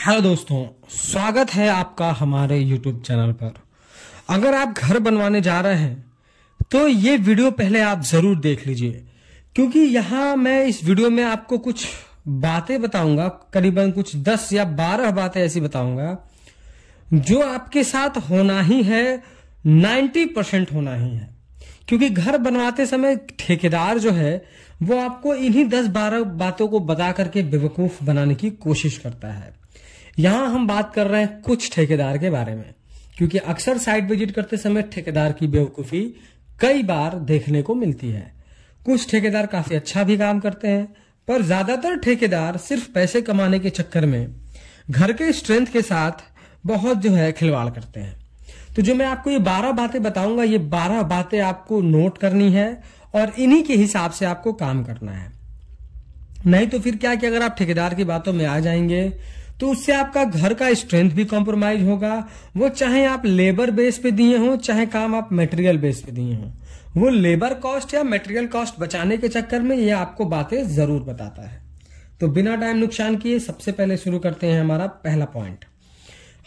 Hello दोस्तों, स्वागत है आपका हमारे YouTube चैनल पर। अगर आप घर बनवाने जा रहे हैं तो ये वीडियो पहले आप जरूर देख लीजिए, क्योंकि यहाँ मैं इस वीडियो में आपको कुछ बातें बताऊंगा, करीबन कुछ 10 या 12 बातें ऐसी बताऊंगा जो आपके साथ होना ही है, 90% होना ही है। क्योंकि घर बनवाते समय ठेकेदार जो है वो आपको इन्हीं 10-12 बातों को बता करके बेवकूफ बनाने की कोशिश करता है। यहां हम बात कर रहे हैं कुछ ठेकेदार के बारे में, क्योंकि अक्सर साइट विजिट करते समय ठेकेदार की बेवकूफी कई बार देखने को मिलती है। कुछ ठेकेदार काफी अच्छा भी काम करते हैं, पर ज्यादातर ठेकेदार सिर्फ पैसे कमाने के चक्कर में घर के स्ट्रेंथ के साथ बहुत जो है खिलवाड़ करते हैं। तो जो मैं आपको ये 12 बातें बताऊंगा, ये 12 बातें आपको नोट करनी है और इन्हीं के हिसाब से आपको काम करना है। नहीं तो फिर क्या कि अगर आप ठेकेदार की बातों में आ जाएंगे तो उससे आपका घर का स्ट्रेंथ भी कॉम्प्रोमाइज होगा। वो चाहे आप लेबर बेस पे दिए हो, चाहे काम आप मटेरियल बेस पे दिए हो, वो लेबर कॉस्ट या मटेरियल कॉस्ट बचाने के चक्कर में ये आपको बातें जरूर बताता है। तो बिना टाइम नुकसान किए सबसे पहले शुरू करते हैं हमारा पहला पॉइंट।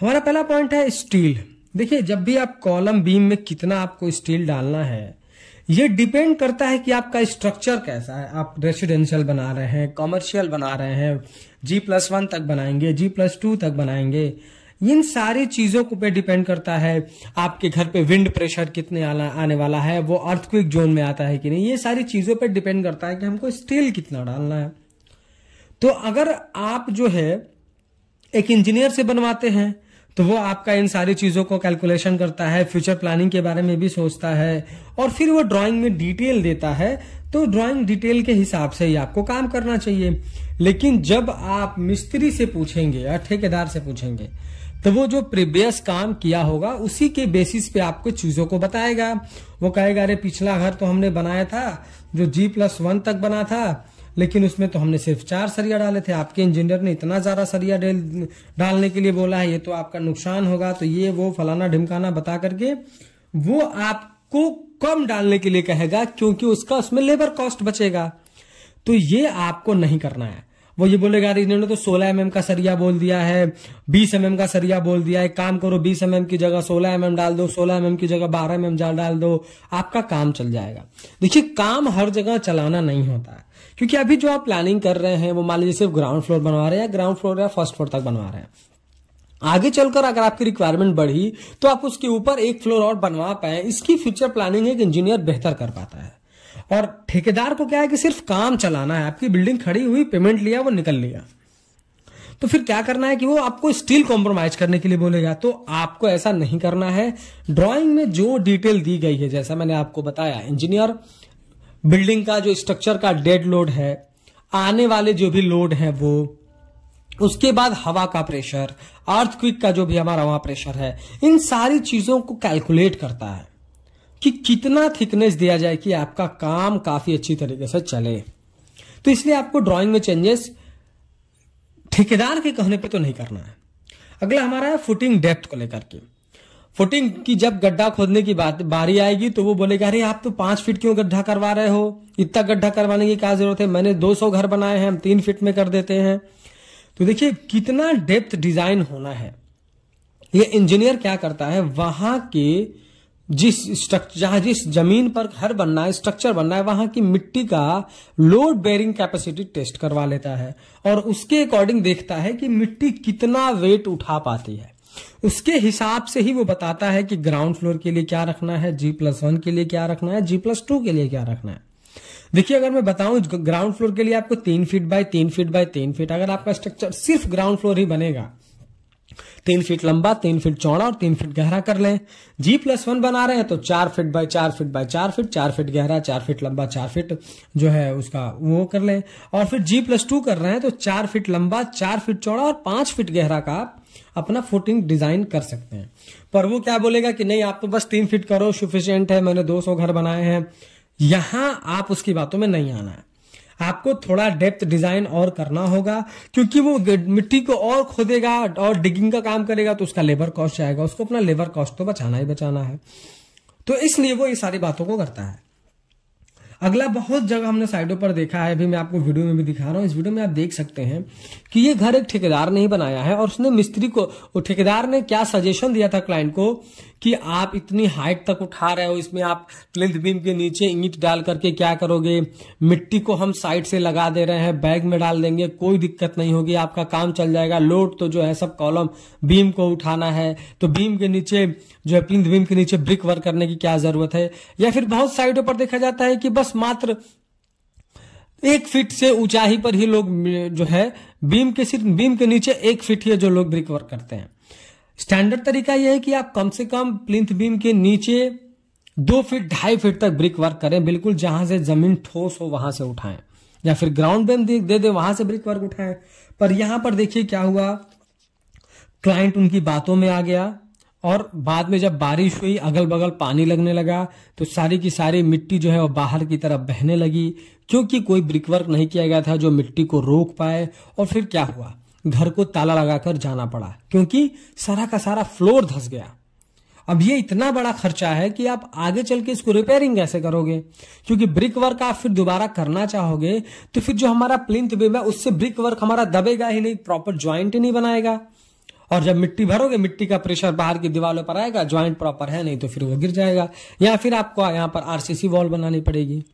हमारा पहला पॉइंट है स्टील। देखिए, जब भी आप कॉलम बीम में कितना आपको स्टील डालना है, ये डिपेंड करता है कि आपका स्ट्रक्चर कैसा है। आप रेसिडेंशियल बना रहे हैं, कमर्शियल बना रहे हैं, G+1 तक बनाएंगे, G+2 तक बनाएंगे, इन सारी चीजों को पे डिपेंड करता है। आपके घर पे विंड प्रेशर कितने आने वाला है, वो अर्थक्वेक जोन में आता है कि नहीं, ये सारी चीजों पे डिपेंड करता है कि हमको स्टील कितना डालना है। तो अगर आप जो है एक इंजीनियर से बनवाते हैं तो वो आपका इन सारी चीजों को कैलकुलेशन करता है, फ्यूचर प्लानिंग के बारे में भी सोचता है और फिर वो ड्राइंग में डिटेल देता है। तो ड्राइंग डिटेल के हिसाब से ही आपको काम करना चाहिए। लेकिन जब आप मिस्त्री से पूछेंगे या ठेकेदार से पूछेंगे तो वो जो प्रीवियस काम किया होगा उसी के बेसिस पे आपको चीजों को बताएगा। वो कहेगा, अरे पिछला घर तो हमने बनाया था जो G+1 तक बना था, लेकिन उसमें तो हमने सिर्फ 4 सरिया डाले थे, आपके इंजीनियर ने इतना ज्यादा सरिया डालने के लिए बोला है, ये तो आपका नुकसान होगा। तो ये वो फलाना ढिमकाना बता करके वो आपको कम डालने के लिए कहेगा, क्योंकि उसका उसमें लेबर कॉस्ट बचेगा। तो ये आपको नहीं करना है। वो ये बोलेगा, अरे इन्होंने तो 16 mm का सरिया बोल दिया है, 20 mm का सरिया बोल दिया है, काम करो 20 mm की जगह 16 mm डाल दो, 16 mm की जगह 12 mm डाल दो, आपका काम चल जाएगा। देखिए, काम हर जगह चलाना नहीं होता है, क्योंकि अभी जो आप प्लानिंग कर रहे हैं वो मान लीजिए सिर्फ ग्राउंड फ्लोर बनवा रहे हैं, ग्राउंड फ्लोर या फर्स्ट फ्लोर तक बनवा रहे हैं। आगे चलकर अगर आपकी रिक्वायरमेंट बढ़ी तो आप उसके ऊपर एक फ्लोर और बनवा पाए, इसकी फ्यूचर प्लानिंग एक इंजीनियर बेहतर कर पाता है। और ठेकेदार को क्या है कि सिर्फ काम चलाना है, आपकी बिल्डिंग खड़ी हुई, पेमेंट लिया, वो निकल लिया। तो फिर क्या करना है कि वो आपको स्टील कॉम्प्रोमाइज करने के लिए बोलेगा। तो आपको ऐसा नहीं करना है। ड्राइंग में जो डिटेल दी गई है, जैसा मैंने आपको बताया, इंजीनियर बिल्डिंग का जो स्ट्रक्चर का डेड लोड है, आने वाले जो भी लोड है वो, उसके बाद हवा का प्रेशर, अर्थक्वेक का जो भी हमारा वहां प्रेशर है, इन सारी चीजों को कैलकुलेट करता है कि कितना थिकनेस दिया जाए कि आपका काम काफी अच्छी तरीके से चले। तो इसलिए आपको ड्राइंग में चेंजेस ठेकेदार के कहने पे तो नहीं करना है। अगला हमारा है फुटिंग डेप्थ को लेकर के। फुटिंग की जब गड्ढा खोदने की बारी आएगी तो वो बोलेगा, अरे आप तो 5 फीट क्यों गड्ढा करवा रहे हो, इतना गड्ढा करवाने की क्या जरूरत है, मैंने 200 घर बनाए हैं, हम 3 फीट में कर देते हैं। तो देखिए, कितना डेप्थ डिजाइन होना है। ये इंजीनियर क्या करता है, वहां के जिस जमीन पर घर बनना है, स्ट्रक्चर बनना है, वहां की मिट्टी का लोड बेयरिंग कैपेसिटी टेस्ट करवा लेता है और उसके अकॉर्डिंग देखता है कि मिट्टी कितना वेट उठा पाती है। उसके हिसाब से ही वो बताता है कि ग्राउंड फ्लोर के लिए क्या रखना है, G+1 के लिए क्या रखना है, G+2 के लिए क्या रखना है। देखिए, अगर मैं बताऊं ग्राउंड फ्लोर के लिए आपको 3 feet by 3 feet by 3 feet, अगर आपका स्ट्रक्चर सिर्फ ग्राउंड फ्लोर ही बनेगा, 3 फीट लंबा, 3 फीट चौड़ा और 3 फीट गहरा कर लें। G+1 बना रहे हैं तो 4 feet by 4 feet by 4 feet, 4 feet गहरा, 4 फीट लंबा, 4 फीट जो है उसका वो कर लें। और फिर G+2 कर रहे हैं तो 4 फीट लंबा, 4 फीट चौड़ा और 5 फीट गहरा का आप अपना फुटिंग डिजाइन कर सकते हैं। पर वो क्या बोलेगा कि नहीं, आप तो बस 3 फीट करो, सफिशिएंट है, मैंने 200 घर बनाए हैं। यहां आप उसकी बातों में नहीं आना है। आपको थोड़ा डेप्थ डिजाइन और करना होगा, क्योंकि वो मिट्टी को और खोदेगा और डिगिंग का काम करेगा तो उसका लेबर कॉस्ट जाएगा, उसको अपना लेबर कॉस्ट तो बचाना ही बचाना है। तो इसलिए वो ये सारी बातों को करता है। अगला बहुत जगह हमने साइडों पर देखा है, अभी मैं आपको वीडियो में भी दिखा रहा हूँ। इस वीडियो में आप देख सकते हैं कि ये घर एक ठेकेदार ने ही बनाया है और उसने मिस्त्री को, वो ठेकेदार ने क्या सजेशन दिया था क्लाइंट को कि आप इतनी हाइट तक उठा रहे हो, इसमें आप प्लिंथ बीम के नीचे ईंट डाल करके क्या करोगे, मिट्टी को हम साइड से लगा दे रहे हैं, बैग में डाल देंगे, कोई दिक्कत नहीं होगी, आपका काम चल जाएगा। लोड तो जो है सब कॉलम बीम को उठाना है, तो बीम के नीचे जो है प्लिंथ बीम के नीचे ब्रिक वर्क करने की क्या जरूरत है। या फिर बहुत साइडों पर देखा जाता है कि बस मात्र 1 फीट से ऊंचाई पर ही लोग जो है बीम के नीचे 1 फीट ही जो लोग ब्रिक वर्क करते हैं। स्टैंडर्ड तरीका यह है कि आप कम से कम प्लिंथ बीम के नीचे 2 फीट 2.5 फीट तक ब्रिक वर्क करें, बिल्कुल जहां से जमीन ठोस हो वहां से उठाएं, या फिर ग्राउंड बेम दे दे वहां से ब्रिक वर्क उठाएं। पर यहां पर देखिए क्या हुआ, क्लाइंट उनकी बातों में आ गया और बाद में जब बारिश हुई, अगल बगल पानी लगने लगा, तो सारी की सारी मिट्टी जो है वो बाहर की तरफ बहने लगी, क्योंकि कोई ब्रिक वर्क नहीं किया गया था जो मिट्टी को रोक पाए। और फिर क्या हुआ, घर को ताला लगाकर जाना पड़ा, क्योंकि सारा का सारा फ्लोर धंस गया। अब ये इतना बड़ा खर्चा है कि आप आगे चल के इसको रिपेयरिंग कैसे करोगे, क्योंकि ब्रिक वर्क आप फिर दोबारा करना चाहोगे तो फिर जो हमारा प्लिंथ बीम है उससे ब्रिक वर्क हमारा दबेगा ही नहीं, प्रॉपर ज्वाइंट ही नहीं बनाएगा। और जब मिट्टी भरोगे, मिट्टी का प्रेशर बाहर की दीवारों पर आएगा, ज्वाइंट प्रॉपर है नहीं तो फिर वो गिर जाएगा, या फिर आपको यहाँ पर आरसीसी वॉल बनानी पड़ेगी।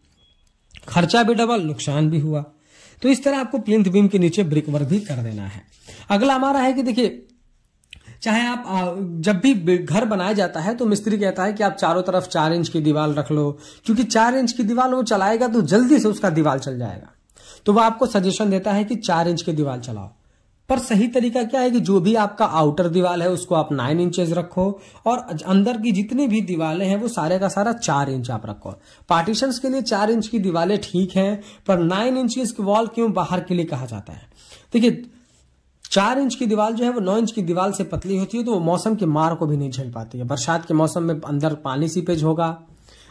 खर्चा भी डबल, नुकसान भी हुआ। तो इस तरह आपको प्लिंथ बीम के नीचे ब्रिक वर्क भी कर देना है। अगला हमारा है कि देखिए, चाहे आप जब भी घर बनाया जाता है तो मिस्त्री कहता है कि आप चारों तरफ 4 इंच की दीवार रख लो, क्योंकि 4 इंच की दीवार वो चलाएगा तो जल्दी से उसका दीवार चल जाएगा। तो वो आपको सजेशन देता है कि 4 इंच की दीवार चलाओ। पर सही तरीका क्या है कि जो भी आपका आउटर दीवार है उसको आप 9 इंचेस रखो, और अंदर की जितनी भी दीवारें हैं वो सारे का सारा 4 इंच आप रखो। पार्टीशंस के लिए 4 इंच की दीवारें ठीक हैं, पर 9 इंचेस की वॉल क्यों बाहर के लिए कहा जाता है? देखिए, 4 इंच की दीवार जो है वो 9 इंच की दीवार से पतली होती है, तो वो मौसम के मार को भी नहीं झेल पाती है। बरसात के मौसम में अंदर पानी सीपेज होगा,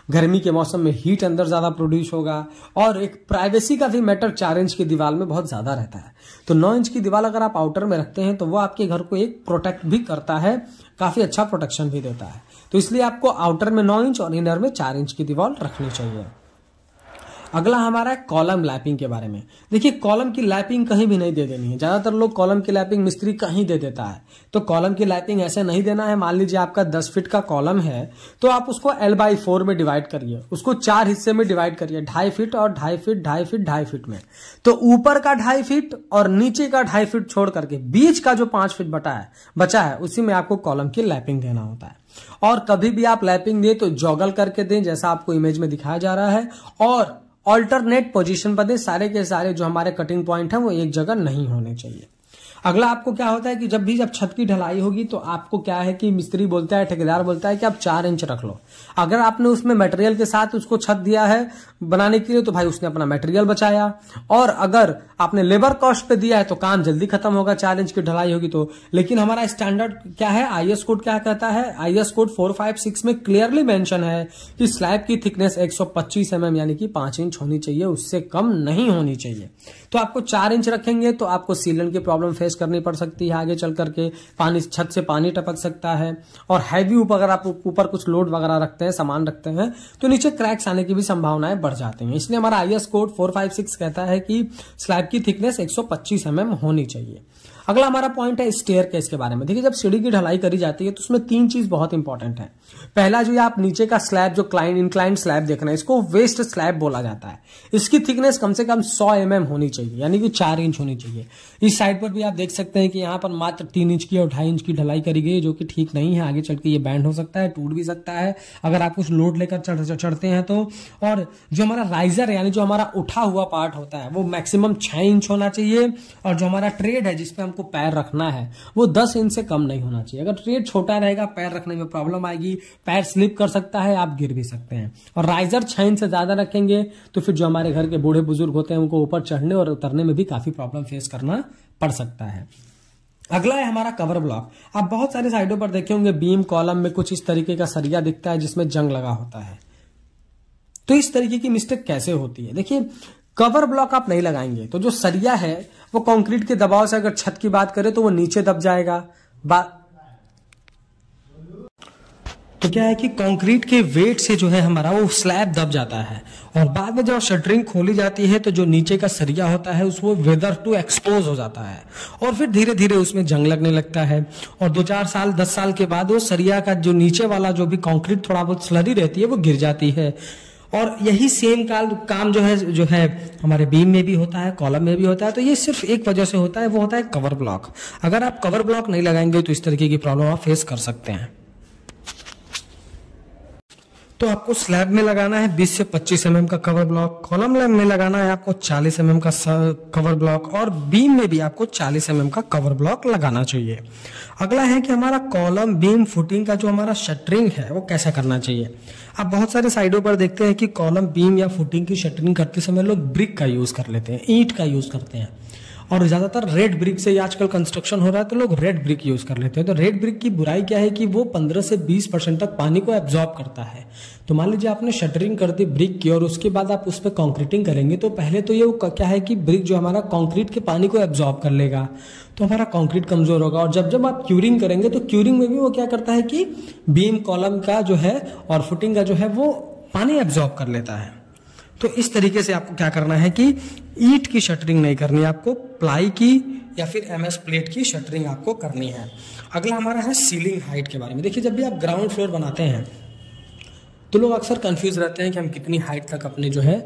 गर्मी के मौसम में हीट अंदर ज्यादा प्रोड्यूस होगा, और एक प्राइवेसी का भी मैटर 4 इंच की दीवार में बहुत ज्यादा रहता है। तो 9 इंच की दीवार अगर आप आउटर में रखते हैं तो वो आपके घर को एक प्रोटेक्ट भी करता है, काफी अच्छा प्रोटेक्शन भी देता है। तो इसलिए आपको आउटर में 9 इंच और इनर में 4 इंच की दीवार रखनी चाहिए। अगला हमारा है कॉलम लैपिंग के बारे में। देखिए, कॉलम की लैपिंग कहीं भी नहीं दे देनी है। ज्यादातर लोग कॉलम की लैपिंग मिस्त्री कहीं दे देता है, तो कॉलम की लैपिंग ऐसे नहीं देना है। मान लीजिए आपका 10 फीट का कॉलम है, तो आप उसको L/4 में डिवाइड करिए, उसको 4 हिस्से में डिवाइड करिए, 2.5 फीट और 2.5 फीट, 2.5 फीट, 2.5 फीट में। तो ऊपर का 2.5 फीट और नीचे का 2.5 फीट छोड़ करके बीच का जो 5 फीट बचा है उसी में आपको कॉलम की लैपिंग देना होता है। और कभी भी आप लैपिंग दें तो जॉगल करके दें, जैसा आपको इमेज में दिखाया जा रहा है, और ऑल्टरनेट पोजीशन पर दें। सारे के सारे जो हमारे कटिंग पॉइंट है वो एक जगह नहीं होने चाहिए। अगला आपको क्या होता है कि जब छत की ढलाई होगी तो आपको क्या है कि मिस्त्री बोलता है, ठेकेदार बोलता है कि आप 4 इंच रख लो। अगर आपने उसमें मटेरियल के साथ उसको छत दिया है बनाने के लिए तो भाई उसने अपना मटेरियल बचाया, और अगर आपने लेबर कॉस्ट पे दिया है तो काम जल्दी खत्म होगा, 4 इंच की ढलाई होगी तो। लेकिन हमारा स्टैंडर्ड क्या है, IS कोड क्या कहता है, IS कोड 456 में क्लियरली मेंशन है कि स्लैब की थिकनेस 125 mm यानी कि 5 इंच होनी चाहिए, उससे कम नहीं होनी चाहिए। तो आपको 4 इंच रखेंगे तो आपको सीलन की प्रॉब्लम फेस करनी पड़ सकती है आगे चल करके, पानी छत से पानी टपक सकता है, और हैवी अगर आप ऊपर कुछ लोड वगैरह रखते हैं, सामान रखते हैं, तो नीचे क्रैक्स आने की भी संभावनाएं बढ़ जाती हैं। इसलिए हमारा IS कोड 456 कहता है कि स्लैब की थिकनेस 125 mm होनी चाहिए। अगला हमारा पॉइंट है स्टेयरकेस के बारे में। देखिए, जब सीढ़ी की ढलाई करी जाती है तो उसमें 3 चीज बहुत इंपॉर्टेंट है। पहला, जो आप नीचे का स्लैब जो इंक्लाइंड स्लैब देख रहे हैं, इसको वेस्ट स्लैब बोला जाता है। इसकी थिकनेस कम से कम 100 mm होनी चाहिए, यानी कि 4 इंच होनी चाहिए। इस साइड पर भी आप देख सकते हैं कि यहाँ पर मात्र 3 इंच की और 2.5 इंच की ढलाई करी गई है, जो कि ठीक नहीं है। आगे चल के ये बैंड हो सकता है, टूट भी सकता है अगर आप कुछ लोड लेकर चढ़ते हैं तो। और जो हमारा राइजर यानी जो हमारा उठा हुआ पार्ट होता है वो मैक्सिमम 6 इंच होना चाहिए, और जो हमारा ट्रेड है जिसपे हमको पैर रखना है वो 10 इंच से कम नहीं होना चाहिए। अगर ट्रेड छोटा रहेगा पैर रखने में प्रॉब्लम आएगी, पैर स्लिप कर सकता है, आप गिर भी सकते हैं। और राइजर 6 इंच से ज्यादा रखेंगे तो फिर जो हमारे घर के बूढ़े बुजुर्ग होते हैं उनको ऊपर चढ़ने और उतरने में भी काफी प्रॉब्लम फेस करना पड़ सकता है। अगला है हमारा कवर ब्लॉक। आप बहुत सारे साइडों पर देखे होंगे बीम कॉलम में कुछ इस तरीके का सरिया दिखता है जिसमें जंग लगा होता है। तो इस तरीके की मिस्टेक कैसे होती है? देखिए, कवर ब्लॉक आप नहीं लगाएंगे तो जो सरिया है वो कंक्रीट के दबाव से, अगर छत की बात करें तो वो नीचे दब जाएगा। तो क्या है कि कंक्रीट के वेट से जो है हमारा वो स्लैब दब जाता है, और बाद में जब शटरिंग खोली जाती है तो जो नीचे का सरिया होता है उसको वेदर टू एक्सपोज हो जाता है, और फिर धीरे धीरे उसमें जंग लगने लगता है, और 2-4 साल 10 साल के बाद वो सरिया का जो नीचे वाला जो भी कंक्रीट थोड़ा बहुत स्लरी रहती है वो गिर जाती है। और यही सेम काम जो है हमारे बीम में भी होता है, कॉलम में भी होता है। तो ये सिर्फ एक वजह से होता है, वो होता है कवर ब्लॉक। अगर आप कवर ब्लॉक नहीं लगाएंगे तो इस तरीके की प्रॉब्लम आप फेस कर सकते हैं। तो आपको स्लैब में लगाना है 20 से 25 mm का कवर ब्लॉक, कॉलम में लगाना है आपको 40 mm का कवर ब्लॉक, और बीम में भी आपको 40 mm का कवर ब्लॉक लगाना चाहिए। अगला है कि हमारा कॉलम बीम फुटिंग का जो हमारा शटरिंग है वो कैसा करना चाहिए। आप बहुत सारे साइडों पर देखते हैं कि कॉलम बीम या फुटिंग की शटरिंग करते समय लोग ब्रिक का यूज कर लेते हैं, ईंट का यूज करते हैं, और ज्यादातर रेड ब्रिक से आजकल कंस्ट्रक्शन हो रहा है तो लोग रेड ब्रिक यूज कर लेते हैं। तो रेड ब्रिक की बुराई क्या है कि वो 15 से 20% तक पानी को एब्जॉर्ब करता है। तो मान लीजिए आपने शटरिंग कर दी ब्रिक की और उसके बाद आप उस पर कंक्रीटिंग करेंगे, तो पहले तो ये क्या है कि ब्रिक जो हमारा कंक्रीट के पानी को एब्जॉर्ब कर लेगा, तो हमारा कंक्रीट कमजोर होगा। और जब आप क्यूरिंग करेंगे तो क्यूरिंग में भी वो क्या करता है कि बीम कॉलम का जो है और फुटिंग का जो है वो पानी एब्जॉर्ब कर लेता है। तो इस तरीके से आपको क्या करना है कि ईंट की शटरिंग नहीं करनी है, आपको प्लाई की या फिर MS प्लेट की शटरिंग आपको करनी है। अगला हमारा है सीलिंग हाइट के बारे में। देखिए, जब भी आप ग्राउंड फ्लोर बनाते हैं तो लोग अक्सर कंफ्यूज रहते हैं कि हम कितनी हाइट तक अपने जो है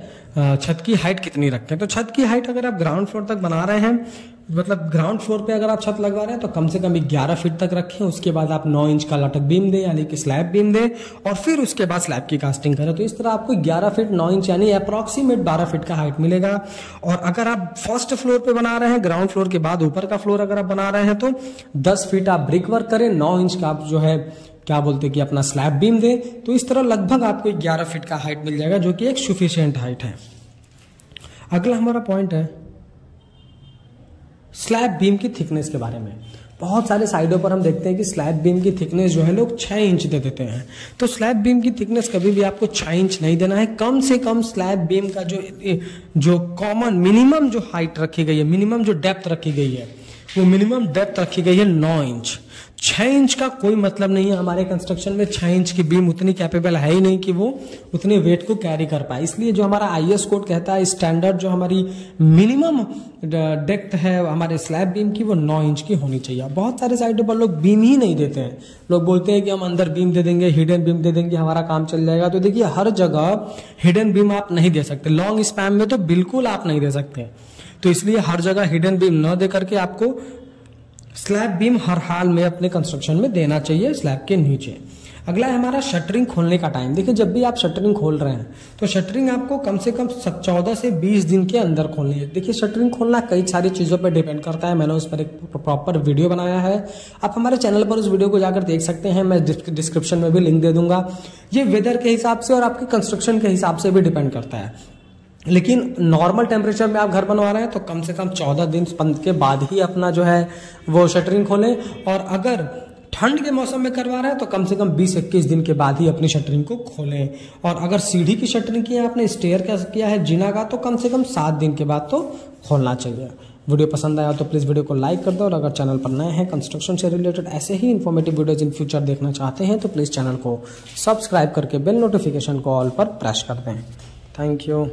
छत की हाइट कितनी रखें। तो छत की हाइट अगर आप ग्राउंड फ्लोर तक बना रहे हैं, मतलब ग्राउंड फ्लोर पे अगर आप छत लगवा रहे हैं तो कम से कम 11 फीट तक रखें। उसके बाद आप 9 इंच का लटक बीम दें, यानी कि स्लैब बीम दें, और फिर उसके बाद स्लैब की कास्टिंग करें। तो इस तरह आपको 11 फीट 9 इंच यानी अप्रॉक्सीमेट 12 फीट का हाइट मिलेगा। और अगर आप फर्स्ट फ्लोर पे बना रहे हैं, ग्राउंड फ्लोर के बाद ऊपर का फ्लोर अगर आप बना रहे हैं, तो 10 फीट आप ब्रिक वर्क करें, 9 इंच का आप जो है क्या बोलते हैं कि अपना स्लैब बीम दे। तो इस तरह लगभग आपको 11 फीट का हाइट मिल जाएगा, जो कि एक सफिशिएंट हाइट है। अगला हमारा पॉइंट है स्लैब बीम की थिकनेस के बारे में। बहुत सारे साइडों पर हम देखते हैं कि स्लैब बीम की थिकनेस जो है लोग 6 इंच दे देते हैं। तो स्लैब बीम की थिकनेस कभी भी आपको 6 इंच नहीं देना है। कम से कम स्लैब बीम का जो कॉमन मिनिमम जो हाइट रखी गई है, मिनिमम जो डेप्थ रखी गई है, वो मिनिमम डेप्थ रखी गई है 9 इंच। 6 इंच का कोई मतलब नहीं है। हमारे कंस्ट्रक्शन में 6 इंच की बीम उतनी कैपेबल है ही नहीं कि वो उतने वेट को कैरी कर पाए। इसलिए जो हमारा IS कोड कहता है स्टैंडर्ड जो हमारी मिनिमम डेप्थ है हमारे स्लैब बीम की, वो 9 इंच की होनी चाहिए। बहुत सारे साइडों पर लोग बीम ही नहीं देते हैं। लोग बोलते हैं कि हम अंदर बीम दे देंगे, हिडन बीम दे देंगे, हमारा काम चल जाएगा। तो देखिए, हर जगह हिडन बीम आप नहीं दे सकते। लॉन्ग स्पैन में तो बिल्कुल आप नहीं दे सकते। तो इसलिए हर जगह हिडन बीम न दे करके आपको स्लैब बीम हर हाल में अपने कंस्ट्रक्शन में देना चाहिए स्लैब के नीचे। अगला है हमारा शटरिंग खोलने का टाइम। देखिए, जब भी आप शटरिंग खोल रहे हैं तो शटरिंग आपको कम से कम 14 से 20 दिन के अंदर खोलनी है। देखिए, शटरिंग खोलना कई सारी चीज़ों पर डिपेंड करता है। मैंने उस पर एक प्रॉपर वीडियो बनाया है, आप हमारे चैनल पर उस वीडियो को जाकर देख सकते हैं। मैं डिस्क्रिप्शन में भी लिंक दे दूंगा। ये वेदर के हिसाब से और आपके कंस्ट्रक्शन के हिसाब से भी डिपेंड करता है। लेकिन नॉर्मल टेम्परेचर में आप घर बनवा रहे हैं तो कम से कम 14 दिन के बाद ही अपना जो है वो शटरिंग खोलें। और अगर ठंड के मौसम में करवा रहे हैं तो कम से कम 20-21 दिन के बाद ही अपनी शटरिंग को खोलें। और अगर सीढ़ी की शटरिंग की है आपने, स्टेयर का किया है, जीना का, तो कम से कम 7 दिन के बाद तो खोलना चाहिए। वीडियो पसंद आया तो प्लीज़ वीडियो को लाइक कर दो, और अगर चैनल पर नए हैं कंस्ट्रक्शन से रिलेटेड ऐसे ही इन्फॉर्मेटिव वीडियोज इन फ्यूचर देखना चाहते हैं तो प्लीज़ चैनल को सब्सक्राइब करके बेल नोटिफिकेशन को ऑल पर प्रेस कर दें। Thank you.